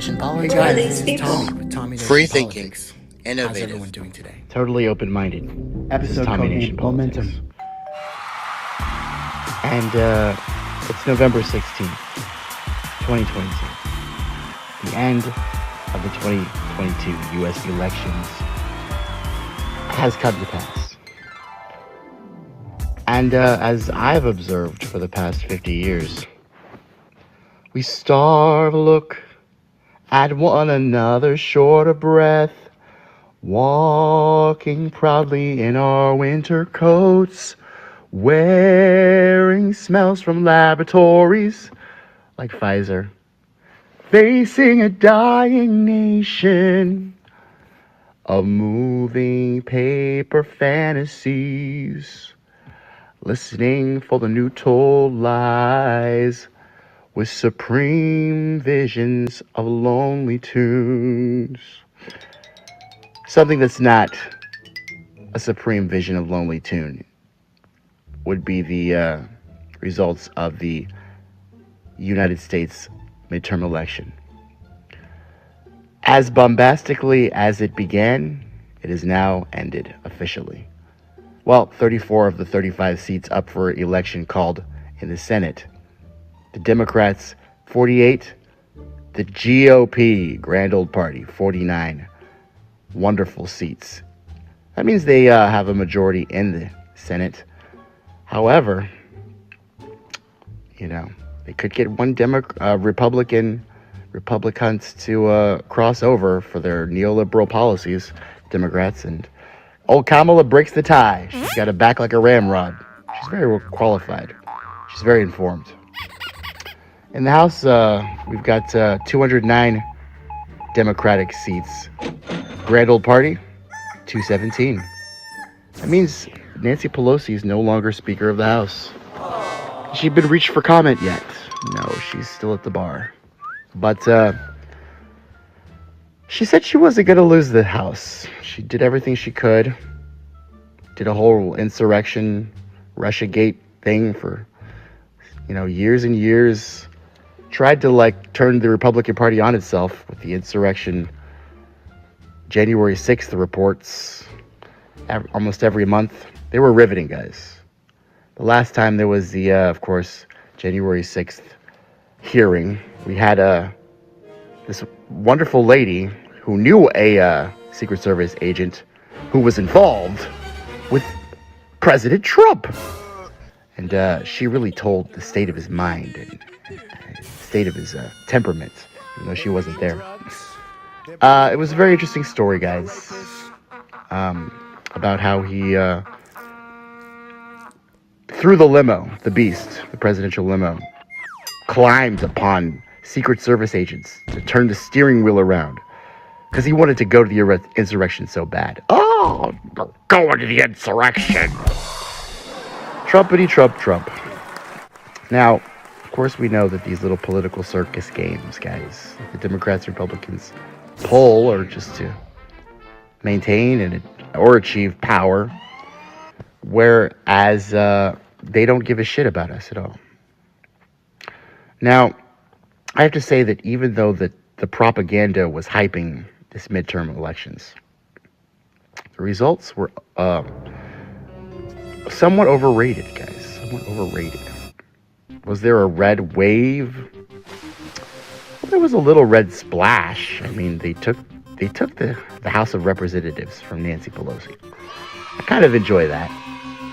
Nation Politics. guys. This is Tommy with Tommy Nation Free thinking, Politics. How's innovative. everyone doing today? Totally open-minded. This is Episode Tommy called Nation Momentum. Politics. And it's November 16th, 2022. The end of the 2022 U.S. elections has come to pass. And as I've observed for the past 50 years, we starve, look at one another short of breath, walking proudly in our winter coats, wearing smells from laboratories like Pfizer, facing a dying nation of moving paper fantasies, listening for the new told lies with supreme visions of lonely tunes. Something that's not a supreme vision of lonely tune would be the results of the United States midterm election. As bombastically as it began, it is now ended officially. Well, 34 of the 35 seats up for election called in the Senate. The Democrats, 48. The GOP, Grand Old Party, 49. Wonderful seats. That means they have a majority in the Senate. However, they could get one Republicans to cross over for their neoliberal policies, Democrats, and old Kamala breaks the tie. She's got a back like a ramrod. She's very well qualified. She's very informed. In the House, we've got 209 Democratic seats. Grand Old Party, 217. That means Nancy Pelosi is no longer Speaker of the House. Has she been reached for comment yet? No, she's still at the bar. But she said she wasn't going to lose the House. She did everything she could. Did a whole insurrection, Russiagate thing for, years and years. Tried to, turn the Republican Party on itself with the insurrection. January 6th, the reports, almost every month. They were riveting, guys. The last time there was the, of course, January 6th hearing, we had this wonderful lady who knew a Secret Service agent who was involved with President Trump. And she really told the state of his mind and the state of his temperament, even though she wasn't there. It was a very interesting story, guys, about how he, through the limo, the beast, the presidential limo, climbed upon Secret Service agents to turn the steering wheel around because he wanted to go to the insurrection so bad. Oh, going to the insurrection. Trumpity Trump. Now, of course, we know that these little political circus games, guys, the Democrats, Republicans pull or just to maintain or achieve power, whereas they don't give a shit about us at all. Now, I have to say that even though the propaganda was hyping this midterm elections, the results were somewhat overrated, guys. Somewhat overrated. Was there a red wave? Well, there was a little red splash. I mean, they took the House of Representatives from Nancy Pelosi. I kind of enjoy that.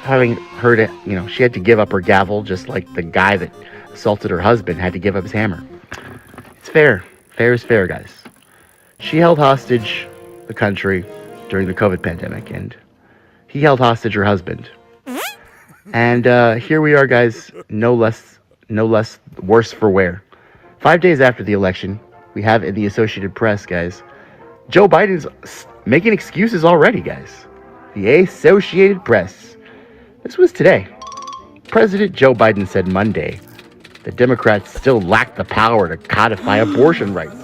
Having heard it, she had to give up her gavel just like the guy that assaulted her husband had to give up his hammer. It's fair. Fair is fair, guys. She held hostage the country during the COVID pandemic, and he held hostage her husband. And here we are, guys, no less worse for wear. 5 days after the election, we have in the Associated Press, guys, Joe Biden's making excuses already, guys. The Associated Press. This was today. President Joe Biden said Monday the Democrats still lack the power to codify abortion rights.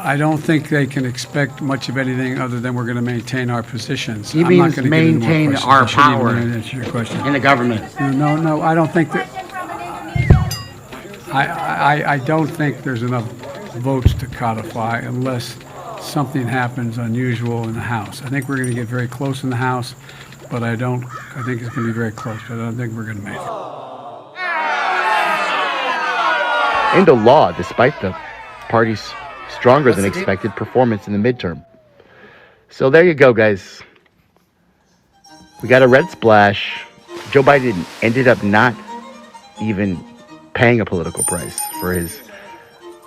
I don't think they can expect much of anything other than we're going to maintain our positions. He I'm means not going to maintain get into more our questions. I shouldn't power even answer your question. in the government. No, I don't think that. I don't think there's enough votes to codify unless something happens unusual in the House. I think we're going to get very close in the House, but I think it's going to be very close, but I don't think we're going to make it. Into law, despite the party's stronger than expected performance in the midterm. So there you go, guys. We got a red splash. Joe Biden ended up not even paying a political price for his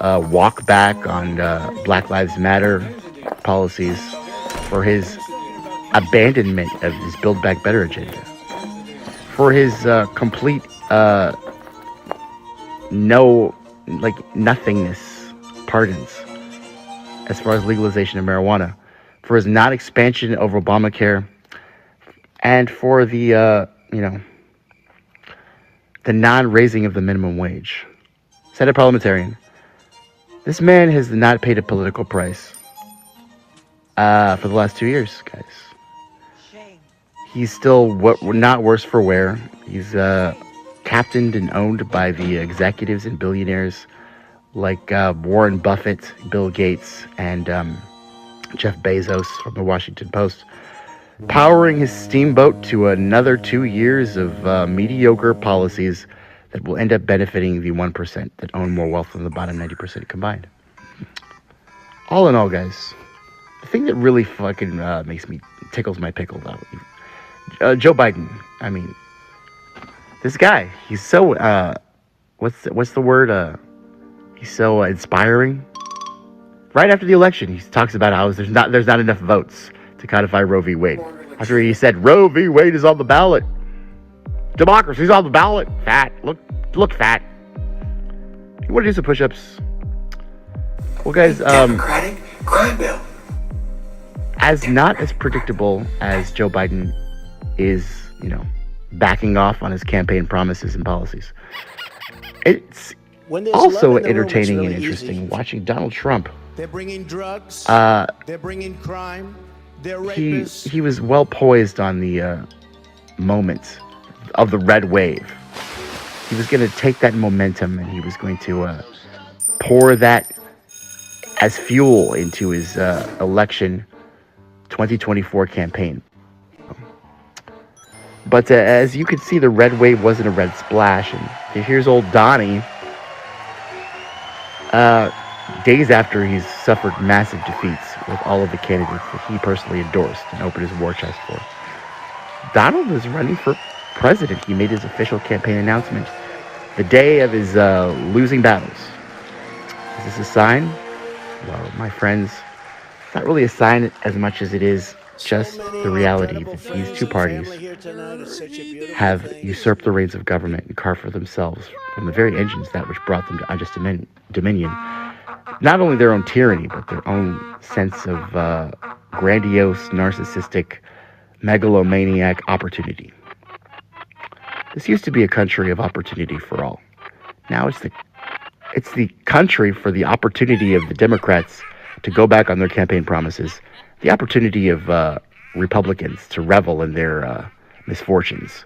walk back on Black Lives Matter policies, for his abandonment of his Build Back Better agenda, for his complete nothingness pardons as far as legalization of marijuana, for his non-expansion of Obamacare, and for the the non-raising of the minimum wage. Senate parliamentarian. This man has not paid a political price for the last 2 years, guys. He's still not worse for wear. He's captained and owned by the executives and billionaires like Warren Buffett, Bill Gates, and Jeff Bezos from the Washington Post, powering his steamboat to another 2 years of mediocre policies that will end up benefiting the 1% that own more wealth than the bottom 90% combined. All in all, guys, the thing that really fucking tickles my pickle, though, Joe Biden. I mean, this guy, he's so, what's the word? He's so inspiring. Right after the election, he talks about how there's not enough votes to codify Roe v. Wade. After he said Roe v. Wade is on the ballot. Democracy's on the ballot. Fat. Look fat. You want to do some push-ups? Well, guys, Democratic crime bill. as not as predictable as Joe Biden is, backing off on his campaign promises and policies, it's also entertaining and interesting watching Donald Trump. They're bringing drugs. They're bringing crime. They're rapists. He was well poised on the moment of the red wave. He was going to take that momentum and he was going to pour that as fuel into his election 2024 campaign. But as you can see, the red wave wasn't a red splash. And here's old Donnie, days after he's suffered massive defeats with all of the candidates that he personally endorsed and opened his war chest for. Donald is running for president. He made his official campaign announcement the day of his losing battles. Is this a sign? Well, my friends, it's not really a sign as much as it is just the reality that these two parties have usurped the reins of government and carved for themselves from the very engines that which brought them to unjust dominion, not only their own tyranny, but their own sense of grandiose, narcissistic, megalomaniac opportunity. This used to be a country of opportunity for all. Now it's the country for the opportunity of the Democrats to go back on their campaign promises, the opportunity of Republicans to revel in their misfortunes.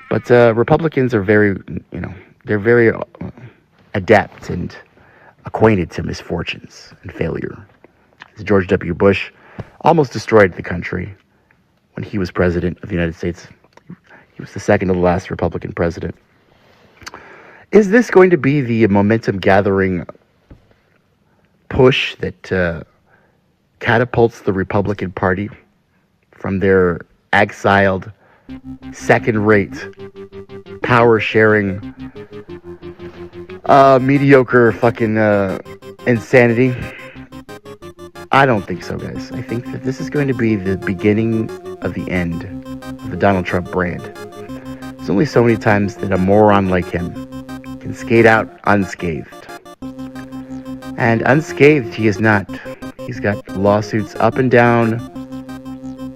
But Republicans are they're very adept and acquainted to misfortunes and failure. As George W. Bush almost destroyed the country when he was president of the United States. He was the second to the last Republican president. Is this going to be the momentum gathering push that catapults the Republican Party from their exiled, second-rate, power-sharing, mediocre fucking insanity? I don't think so, guys. I think that this is going to be the beginning of the end of the Donald Trump brand. There's only so many times that a moron like him can skate out unscathed. And unscathed he is not. He's got lawsuits up and down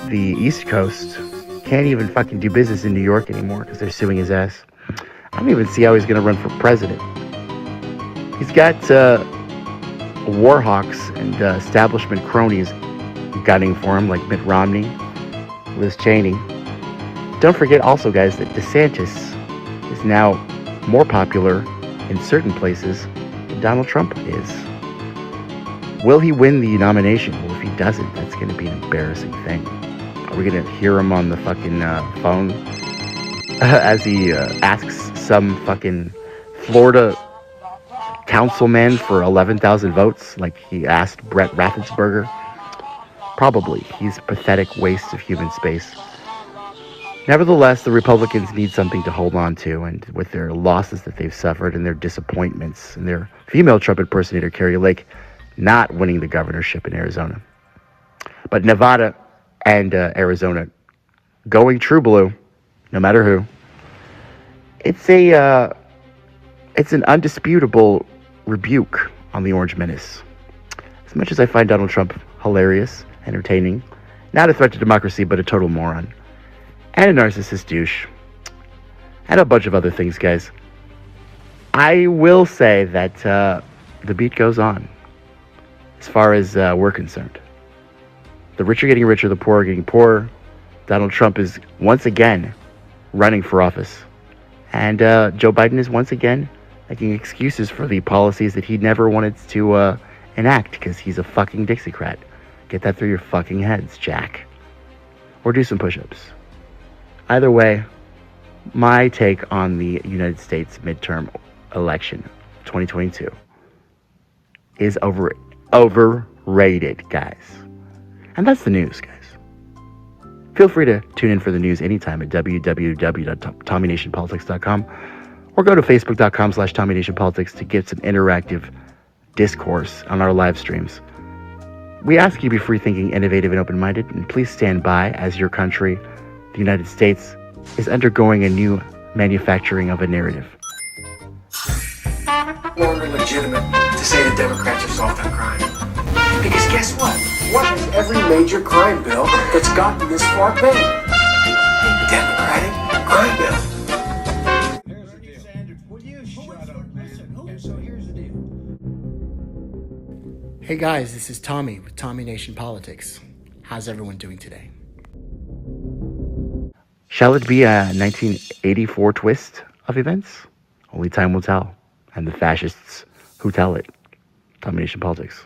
the East Coast. Can't even fucking do business in New York anymore because they're suing his ass. I don't even see how he's going to run for president. He's got war hawks and establishment cronies gunning for him, like Mitt Romney, Liz Cheney. Don't forget also, guys, that DeSantis is now more popular in certain places than Donald Trump is. Will he win the nomination? Well, if he doesn't, that's going to be an embarrassing thing. Are we going to hear him on the fucking phone as he asks some fucking Florida councilman for 11,000 votes like he asked Brett Raffensperger? Probably. He's a pathetic waste of human space. Nevertheless, the Republicans need something to hold on to, and with their losses that they've suffered and their disappointments and their female Trump impersonator, Carrie Lake, not winning the governorship in Arizona. But Nevada and Arizona going true blue, no matter who. It's an undisputable rebuke on the Orange Menace. As much as I find Donald Trump hilarious, entertaining, not a threat to democracy, but a total moron, and a narcissist douche, and a bunch of other things, guys, I will say that the beat goes on as far as we're concerned. The rich are getting richer, the poor are getting poorer. Donald Trump is once again running for office. And Joe Biden is once again making excuses for the policies that he never wanted to enact because he's a fucking Dixiecrat. Get that through your fucking heads, Jack. Or do some push-ups. Either way, my take on the United States midterm election 2022 is overrated, guys. And that's the news, guys. Feel free to tune in for the news anytime at www.tommynationpolitics.com or go to facebook.com/tommynationpolitics to get some interactive discourse on our live streams. We ask you to be free-thinking, innovative, and open-minded, and please stand by as your country, the United States, is undergoing a new manufacturing of a narrative. Longer legitimate to say the Democrats are soft on crime. Because guess what? What has every major crime bill that's gotten this far been? The Democratic crime bill. Hey guys, this is Tommy with Tommy Nation Politics. How's everyone doing today? Shall it be a 1984 twist of events? Only time will tell. And the fascists who tell it. Tommy Nation Politics.